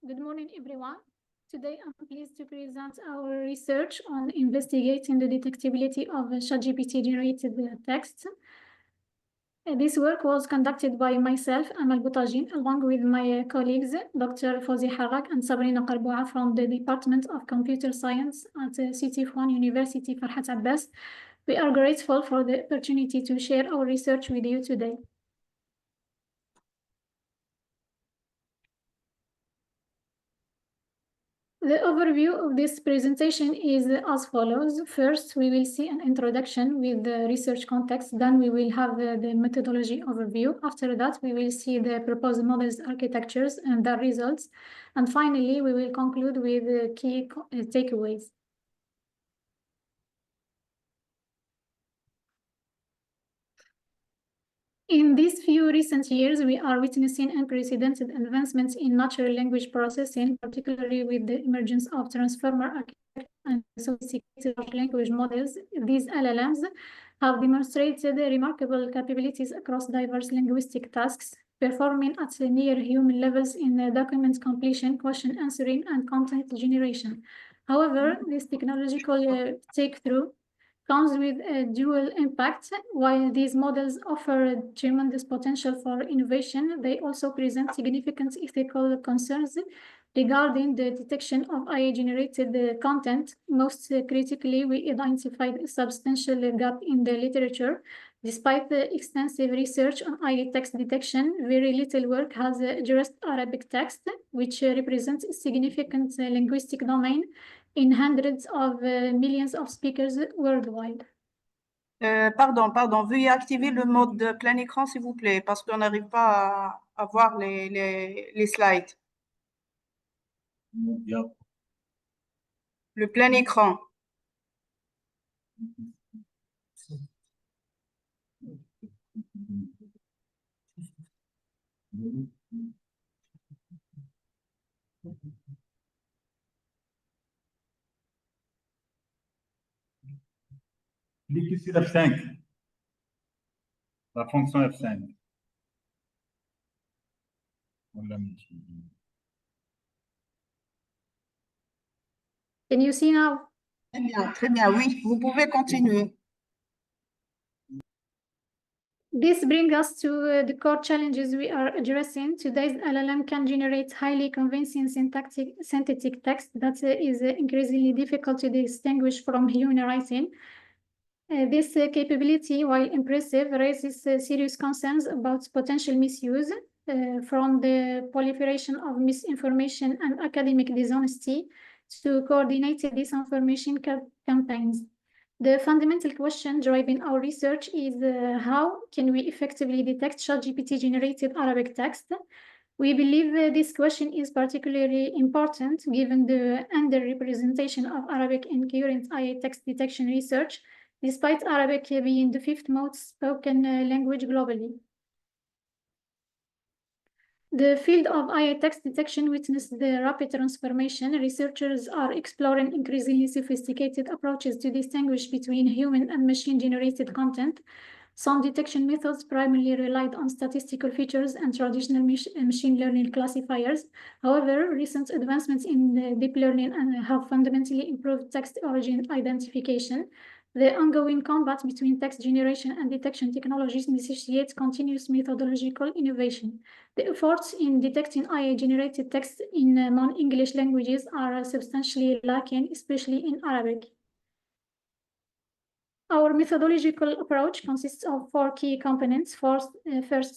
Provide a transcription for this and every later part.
Good morning, everyone. Today, I'm pleased to present our research on investigating the detectability of ChatGPT-generated text. This work was conducted by myself, Amal Boutajin, along with my colleagues, Dr. Fawzi Harrak and Sabrina Qarboua from the Department of Computer Science at CT1 University Farhat Abbas. We are grateful for the opportunity to share our research with you today. The overview of this presentation is as follows. First, we will see an introduction with the research context. Then we will have the methodology overview. After that, we will see the proposed models architectures and the results. And finally, we will conclude with the key takeaways. In these few recent years, we are witnessing unprecedented advancements in natural language processing, particularly with the emergence of transformer architecture and sophisticated language models. These LLMs have demonstrated remarkable capabilities across diverse linguistic tasks, performing at near human levels in document completion, question answering, and content generation. However, this technological breakthrough comes with a dual impact. While these models offer tremendous potential for innovation, they also present significant ethical concerns regarding the detection of AI-generated content. Most critically, we identified a substantial gap in the literature. Despite the extensive research on AI text detection, very little work has addressed Arabic text, which represents a significant linguistic domain in hundreds of millions of speakers worldwide. Pardon, veuillez activer le mode de plein écran, s'il vous plaît, parce qu'on n'arrive pas à voir les slides. Le plein écran. Cliquez sur F5, la fonction F5. Can you see now? Très bien, oui, vous pouvez continuer. This brings us to the core challenges we are addressing. Today's LLM can generate highly convincing synthetic text that is increasingly difficult to distinguish from human writing. This capability, while impressive, raises serious concerns about potential misuse, from the proliferation of misinformation and academic dishonesty to coordinated disinformation campaigns. The fundamental question driving our research is how can we effectively detect ChatGPT-generated Arabic text? We believe this question is particularly important given the underrepresentation of Arabic in current AI text detection research, despite Arabic being the fifth most spoken language globally. The field of AI text detection witnessed the rapid transformation. Researchers are exploring increasingly sophisticated approaches to distinguish between human and machine-generated content. Some detection methods primarily relied on statistical features and traditional machine learning classifiers. However, recent advancements in deep learning have fundamentally improved text origin identification. The ongoing combat between text generation and detection technologies necessitates continuous methodological innovation. The efforts in detecting AI-generated text in non-English languages are substantially lacking, especially in Arabic. Our methodological approach consists of 4 key components. First,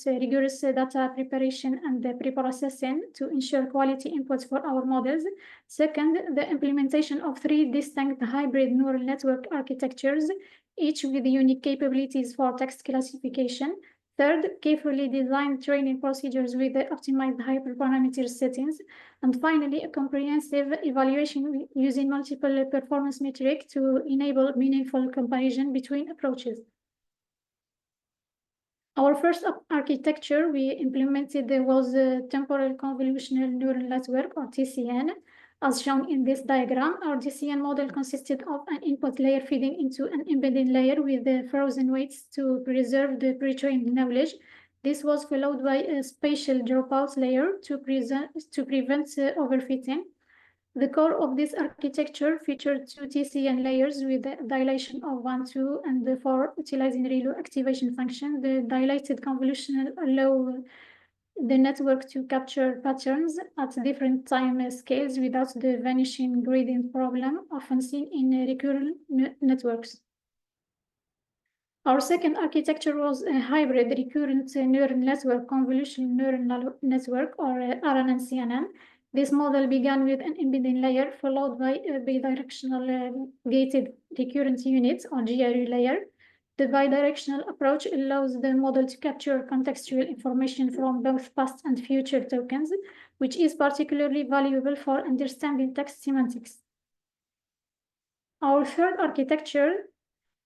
rigorous data preparation and pre-processing to ensure quality inputs for our models. Second, the implementation of 3 distinct hybrid neural network architectures, each with unique capabilities for text classification. Third, carefully designed training procedures with optimized hyperparameter settings. And finally, a comprehensive evaluation using multiple performance metrics to enable meaningful comparison between approaches. Our first architecture we implemented was the Temporal Convolutional Neural Network, or TCN. As shown in this diagram, our TCN model consisted of an input layer feeding into an embedded layer with the frozen weights to preserve the pre-trained knowledge. This was followed by a spatial dropout layer to prevent overfitting. The core of this architecture featured two TCN layers with a dilation of 1, 2, and 4, utilizing ReLU activation function. The dilated convolution allow the network to capture patterns at different time scales without the vanishing gradient problem often seen in recurrent networks. Our second architecture was a hybrid recurrent neural network convolutional neural network, or RNN-CNN. This model began with an embedding layer followed by a bidirectional gated recurrent unit, or GRU layer. The bidirectional approach allows the model to capture contextual information from both past and future tokens, which is particularly valuable for understanding text semantics. Our third architecture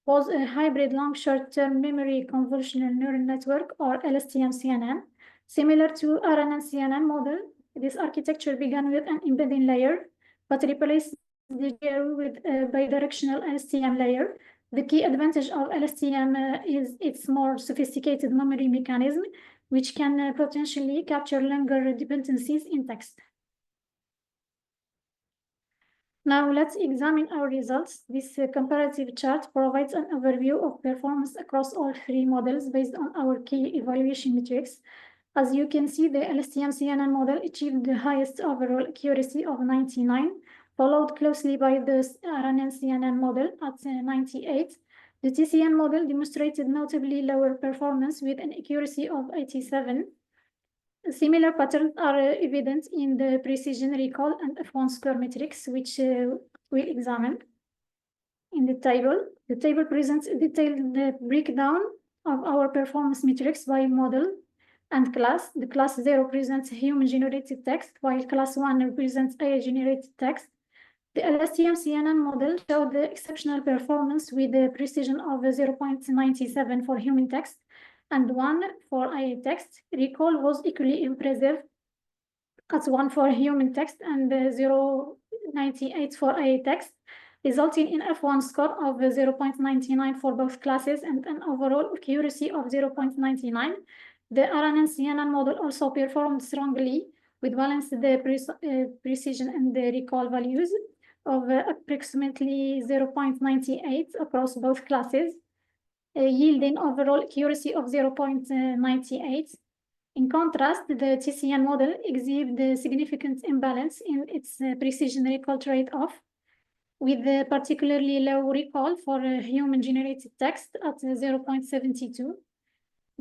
was a hybrid long short-term memory convolutional neural network, or LSTM-CNN. Similar to RNN-CNN model, this architecture began with an embedding layer, but replaced the GRU with a bidirectional LSTM layer. The key advantage of LSTM is its more sophisticated memory mechanism, which can potentially capture longer dependencies in text. Now let's examine our results. This comparative chart provides an overview of performance across all three models based on our key evaluation metrics. As you can see, the LSTM-CNN model achieved the highest overall accuracy of 99, followed closely by the RNN-CNN model at 98. The TCN model demonstrated notably lower performance with an accuracy of 87. Similar patterns are evident in the precision recall and F1 score metrics, which we examine in the table. The table presents a detailed breakdown of our performance metrics by model and class. The class 0 presents human-generated text, while class 1 represents AI-generated text. The LSTM-CNN model showed the exceptional performance with a precision of 0.97 for human text and 1 for AI text. Recall was equally impressive at 1 for human text and 0.98 for AI text, resulting in F1 score of 0.99 for both classes and an overall accuracy of 0.99. The RNN-CNN model also performed strongly with balanced precision and the recall values of approximately 0.98 across both classes, yielding overall accuracy of 0.98. In contrast, the TCN model exhibits a significant imbalance in its precision recall trade-off, with a particularly low recall for human-generated text at 0.72.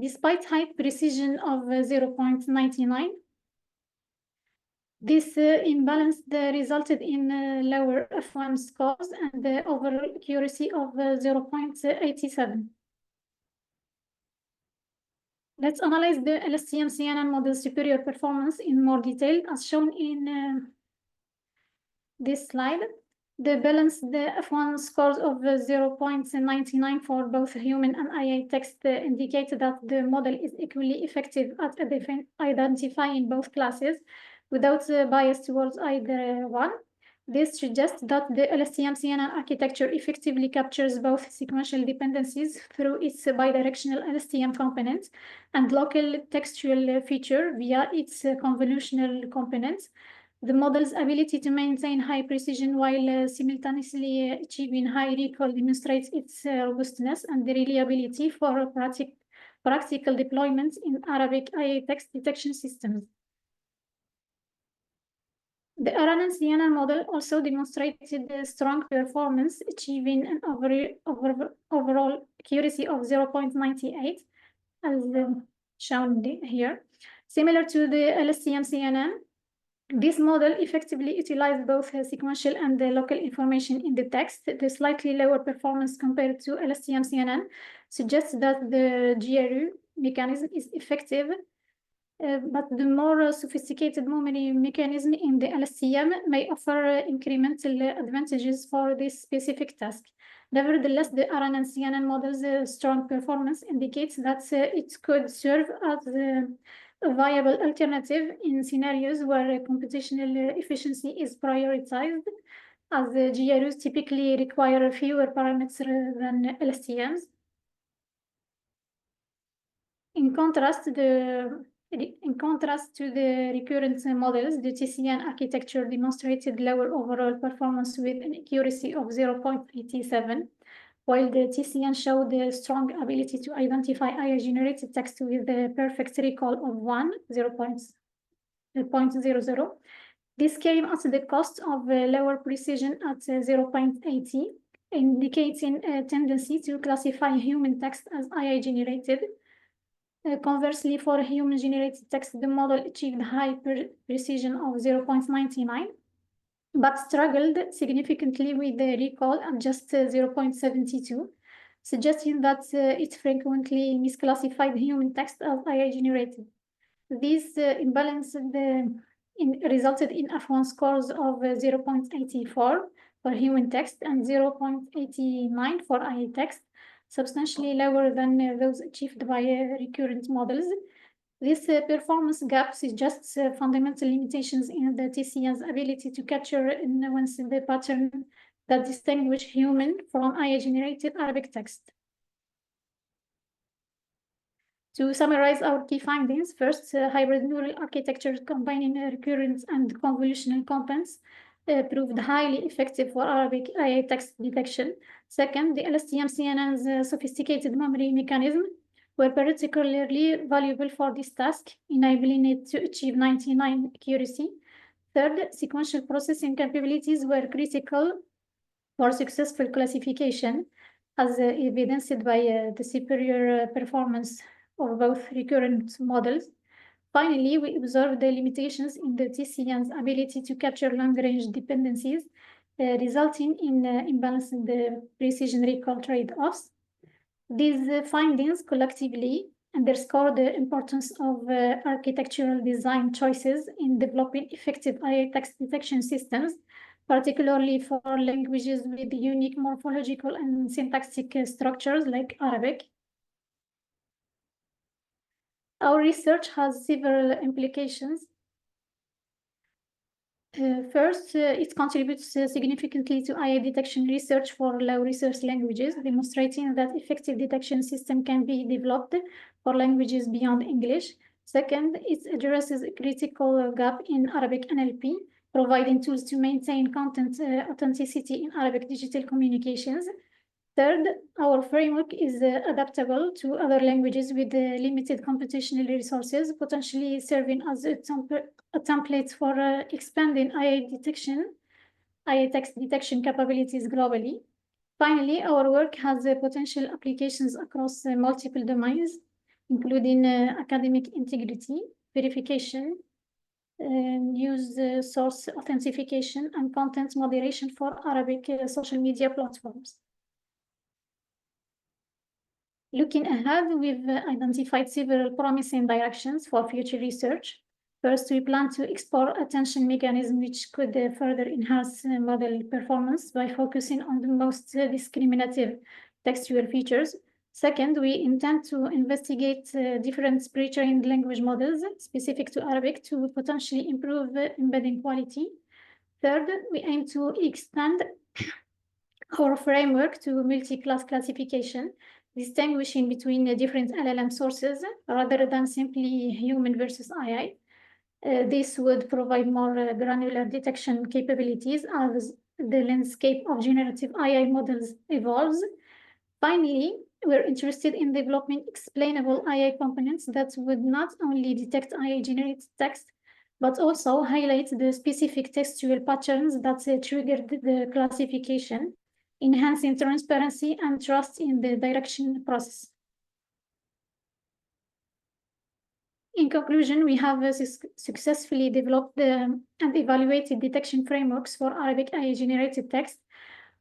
Despite high precision of 0.99, this imbalance resulted in lower F1 scores and the overall accuracy of 0.87. Let's analyze the LSTM-CNN model's superior performance in more detail, as shown in this slide. The balanced F1 scores of 0.99 for both human and AI text indicate that the model is equally effective at identifying both classes without bias towards either one. This suggests that the LSTM-CNN architecture effectively captures both sequential dependencies through its bidirectional LSTM component and local textual feature via its convolutional components. The model's ability to maintain high precision while simultaneously achieving high recall demonstrates its robustness and reliability for practical deployments in Arabic AI text detection systems. The RNN-CNN model also demonstrated strong performance, achieving an overall accuracy of 0.98, as shown here. Similar to the LSTM-CNN, this model effectively utilized both sequential and local information in the text. The slightly lower performance compared to LSTM-CNN suggests that the GRU mechanism is effective, but the more sophisticated memory mechanism in the LSTM may offer incremental advantages for this specific task. Nevertheless, the RNN-CNN model's strong performance indicates that it could serve as a viable alternative in scenarios where computational efficiency is prioritized, as the GRUs typically require fewer parameters than LSTMs. In contrast to the recurrent models, the TCN architecture demonstrated lower overall performance with an accuracy of 0.87, while the TCN showed a strong ability to identify AI-generated text with a perfect recall of 0.00. This came at the cost of lower precision at 0.80, indicating a tendency to classify human text as AI-generated. Conversely, for human-generated text, the model achieved high precision of 0.99, but struggled significantly with the recall at just 0.72, suggesting that it frequently misclassified human text as AI-generated. This imbalance resulted in F1 scores of 0.84 for human text and 0.89 for AI text, substantially lower than those achieved by recurrent models. This performance gap suggests fundamental limitations in the TCN's ability to capture and nuance the pattern that distinguish human from AI-generated Arabic text. To summarize our key findings, first, hybrid neural architectures combining recurrent and convolutional components proved highly effective for Arabic AI text detection. Second, the LSTM-CNN's sophisticated memory mechanism were particularly valuable for this task, enabling it to achieve 99% accuracy. Third, sequential processing capabilities were critical for successful classification, as evidenced by the superior performance of both recurrent models. Finally, we observed the limitations in the TCN's ability to capture long-range dependencies, resulting in imbalancing the precision recall trade-offs. These findings collectively underscore the importance of architectural design choices in developing effective AI text detection systems, particularly for languages with unique morphological and syntactic structures like Arabic. Our research has several implications. First, it contributes significantly to AI detection research for low resource languages, demonstrating that effective detection system can be developed for languages beyond English. Second, it addresses a critical gap in Arabic NLP, providing tools to maintain content authenticity in Arabic digital communications. Third, our framework is adaptable to other languages with limited computational resources, potentially serving as a template for expanding AI text detection capabilities globally. Finally, our work has potential applications across multiple domains, including academic integrity, verification, news source authentication, and content moderation for Arabic social media platforms. Looking ahead, we've identified several promising directions for future research. First, we plan to explore attention mechanisms which could further enhance model performance by focusing on the most discriminative textual features. Second, we intend to investigate different pre-trained language models specific to Arabic to potentially improve embedding quality. Third, we aim to extend our framework to multi-class classification, distinguishing between different LLM sources rather than simply human versus AI. This would provide more granular detection capabilities as the landscape of generative AI models evolves. Finally, we're interested in developing explainable AI components that would not only detect AI-generated text, but also highlight the specific textual patterns that triggered the classification, enhancing transparency and trust in the direction process. In conclusion, we have successfully developed and evaluated detection frameworks for Arabic AI-generated text,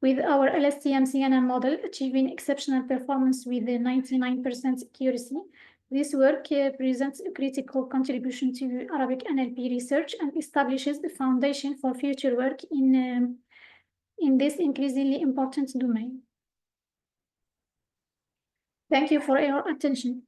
with our LSTM-CNN model achieving exceptional performance with 99% accuracy. This work presents a critical contribution to Arabic NLP research and establishes the foundation for future work in this increasingly important domain. Thank you for your attention.